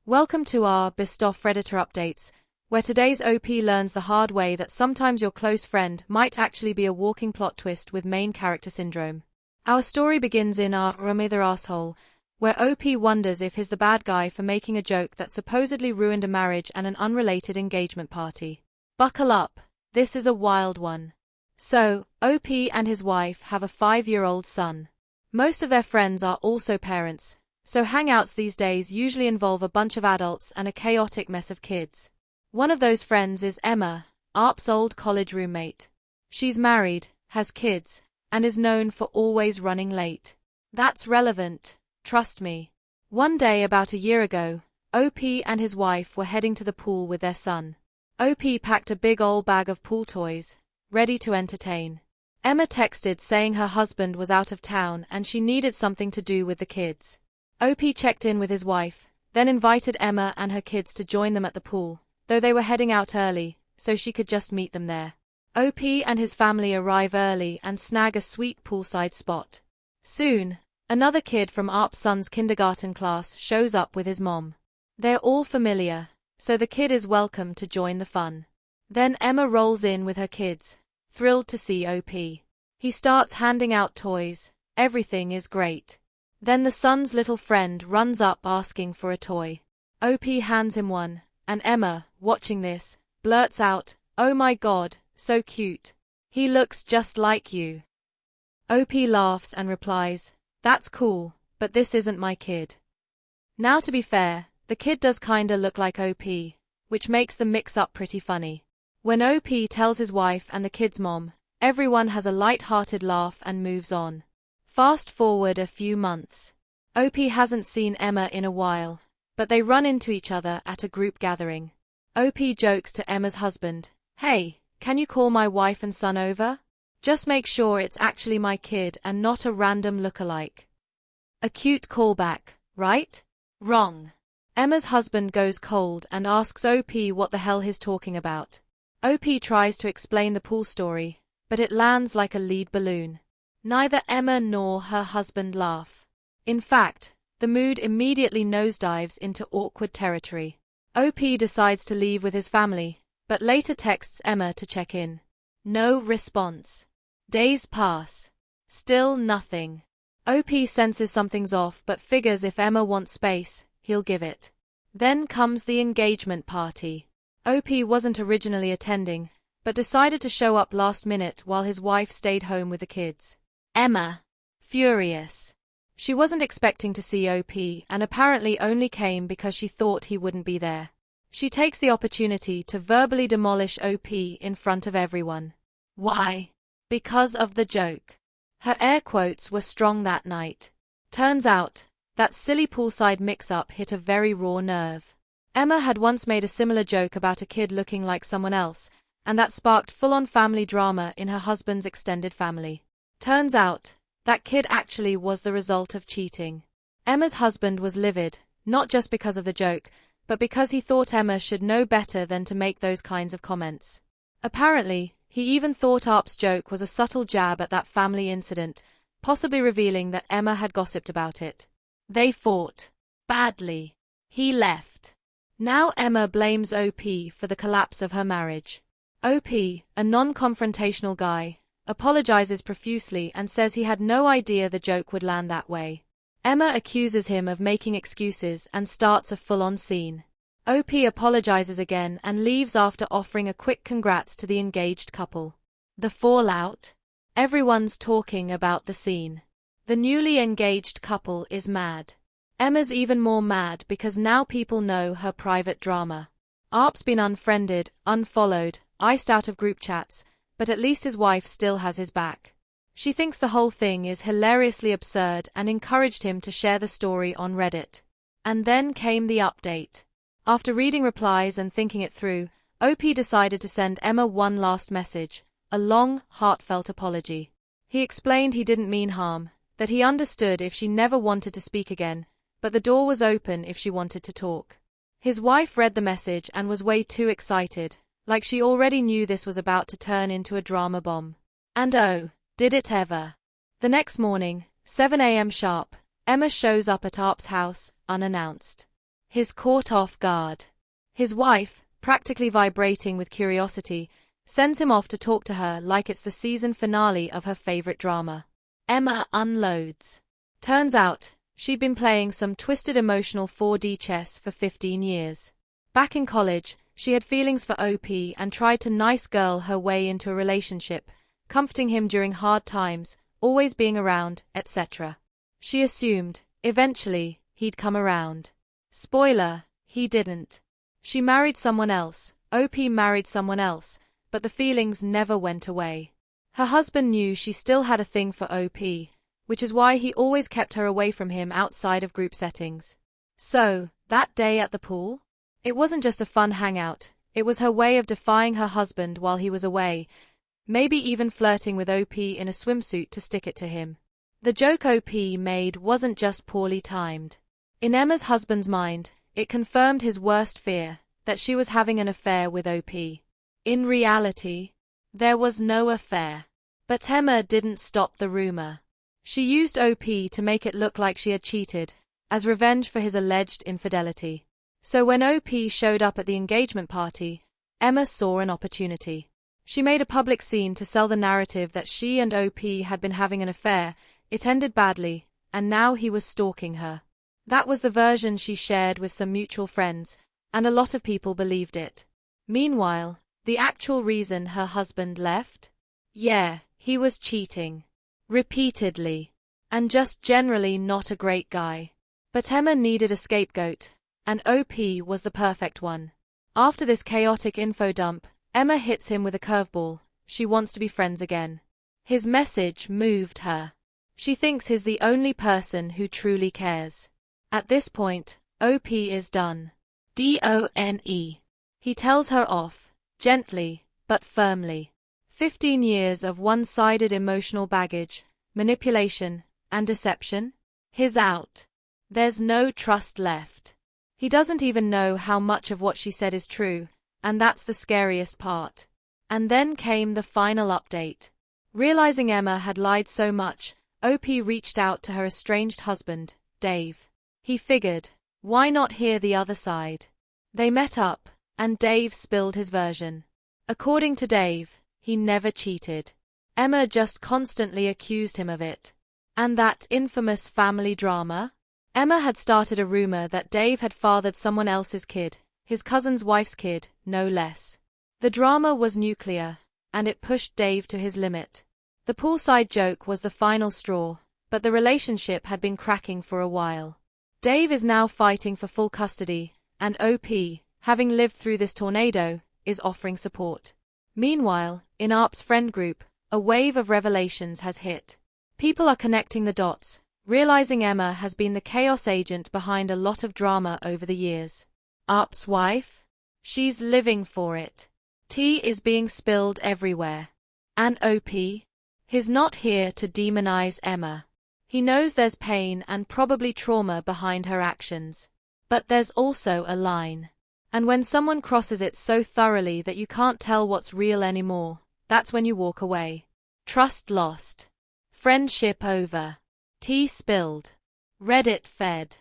Welcome to our Bestof Redditor updates, where today's OP learns the hard way that sometimes your close friend might actually be a walking plot twist with main character syndrome. Our story begins in our Rummither Asshole, where OP wonders if he's the bad guy for making a joke that supposedly ruined a marriage and an unrelated engagement party. Buckle up, this is a wild one. So, OP and his wife have a 5-year-old son. Most of their friends are also parents, so hangouts these days usually involve a bunch of adults and a chaotic mess of kids. One of those friends is Emma, Arp's old college roommate. She's married, has kids, and is known for always running late. That's relevant, trust me. One day about a year ago, OP and his wife were heading to the pool with their son. OP packed a big old bag of pool toys, ready to entertain. Emma texted saying her husband was out of town and she needed something to do with the kids. OP checked in with his wife, then invited Emma and her kids to join them at the pool, though they were heading out early, so she could just meet them there. OP and his family arrive early and snag a sweet poolside spot. Soon, another kid from Arp's son's kindergarten class shows up with his mom. They're all familiar, so the kid is welcome to join the fun. Then Emma rolls in with her kids, thrilled to see OP. He starts handing out toys, everything is great. Then the son's little friend runs up asking for a toy. OP hands him one, and Emma, watching this, blurts out, "Oh my god, so cute. He looks just like you." OP laughs and replies, "That's cool, but this isn't my kid." Now to be fair, the kid does kinda look like OP, which makes the mix-up pretty funny. When OP tells his wife and the kid's mom, everyone has a light-hearted laugh and moves on. Fast forward a few months. OP hasn't seen Emma in a while, but they run into each other at a group gathering. OP jokes to Emma's husband, "Hey, can you call my wife and son over? Just make sure it's actually my kid and not a random lookalike." A cute callback, right? Wrong. Emma's husband goes cold and asks OP what the hell he's talking about. OP tries to explain the pool story, but it lands like a lead balloon. Neither Emma nor her husband laugh. In fact, the mood immediately nosedives into awkward territory. OP decides to leave with his family, but later texts Emma to check in. No response. Days pass. Still nothing. OP senses something's off but figures if Emma wants space, he'll give it. Then comes the engagement party. OP wasn't originally attending, but decided to show up last minute while his wife stayed home with the kids. Emma, furious. She wasn't expecting to see OP and apparently only came because she thought he wouldn't be there. She takes the opportunity to verbally demolish OP in front of everyone. Why? Because of the joke. Her air quotes were strong that night. Turns out, that silly poolside mix-up hit a very raw nerve. Emma had once made a similar joke about a kid looking like someone else, and that sparked full-on family drama in her husband's extended family. Turns out, that kid actually was the result of cheating. Emma's husband was livid, not just because of the joke, but because he thought Emma should know better than to make those kinds of comments. Apparently, he even thought Arp's joke was a subtle jab at that family incident, possibly revealing that Emma had gossiped about it. They fought. Badly. He left. Now Emma blames OP for the collapse of her marriage. OP, a non-confrontational guy, apologizes profusely and says he had no idea the joke would land that way. Emma accuses him of making excuses and starts a full-on scene. OP apologizes again and leaves after offering a quick congrats to the engaged couple. The fallout? Everyone's talking about the scene. The newly engaged couple is mad. Emma's even more mad because now people know her private drama. Arp's been unfriended, unfollowed, iced out of group chats, but at least his wife still has his back. She thinks the whole thing is hilariously absurd and encouraged him to share the story on Reddit. And then came the update. After reading replies and thinking it through, OP decided to send Emma one last message, a long, heartfelt apology. He explained he didn't mean harm, that he understood if she never wanted to speak again, but the door was open if she wanted to talk. His wife read the message and was way too excited, like she already knew this was about to turn into a drama bomb. And oh, did it ever. The next morning, 7 a.m. sharp, Emma shows up at Arp's house, unannounced. His caught off guard. His wife, practically vibrating with curiosity, sends him off to talk to her like it's the season finale of her favorite drama. Emma unloads. Turns out, she'd been playing some twisted emotional 4D chess for 15 years. Back in college, she had feelings for OP and tried to nice girl her way into a relationship, comforting him during hard times, always being around, etc. She assumed, eventually, he'd come around. Spoiler, he didn't. She married someone else, OP married someone else, but the feelings never went away. Her husband knew she still had a thing for OP, which is why he always kept her away from him outside of group settings. So, that day at the pool? It wasn't just a fun hangout, it was her way of defying her husband while he was away, maybe even flirting with OP in a swimsuit to stick it to him. The joke OP made wasn't just poorly timed. In Emma's husband's mind, it confirmed his worst fear, that she was having an affair with OP. In reality, there was no affair. But Emma didn't stop the rumor. She used OP to make it look like she had cheated, as revenge for his alleged infidelity. So when OP showed up at the engagement party, Emma saw an opportunity. She made a public scene to sell the narrative that she and OP had been having an affair. It ended badly, and now he was stalking her. That was the version she shared with some mutual friends, and a lot of people believed it. Meanwhile, the actual reason her husband left? Yeah, he was cheating. Repeatedly. And just generally not a great guy. But Emma needed a scapegoat, and OP was the perfect one. After this chaotic info dump, Emma hits him with a curveball. She wants to be friends again. His message moved her. She thinks he's the only person who truly cares. At this point, OP is done. Done. He tells her off, gently, but firmly. 15 years of one-sided emotional baggage, manipulation, and deception? He's out. There's no trust left. He doesn't even know how much of what she said is true, and that's the scariest part. And then came the final update. Realizing Emma had lied so much, OP reached out to her estranged husband, Dave. He figured, why not hear the other side? They met up, and Dave spilled his version. According to Dave, he never cheated. Emma just constantly accused him of it. And that infamous family drama? Emma had started a rumor that Dave had fathered someone else's kid, his cousin's wife's kid, no less. The drama was nuclear, and it pushed Dave to his limit. The poolside joke was the final straw, but the relationship had been cracking for a while. Dave is now fighting for full custody, and OP, having lived through this tornado, is offering support. Meanwhile, in ARP's friend group, a wave of revelations has hit. People are connecting the dots, realizing Emma has been the chaos agent behind a lot of drama over the years. ARP's wife? She's living for it. Tea is being spilled everywhere. And OP? He's not here to demonize Emma. He knows there's pain and probably trauma behind her actions. But there's also a line. And when someone crosses it so thoroughly that you can't tell what's real anymore, that's when you walk away. Trust lost. Friendship over. Tea spilled. Reddit fed.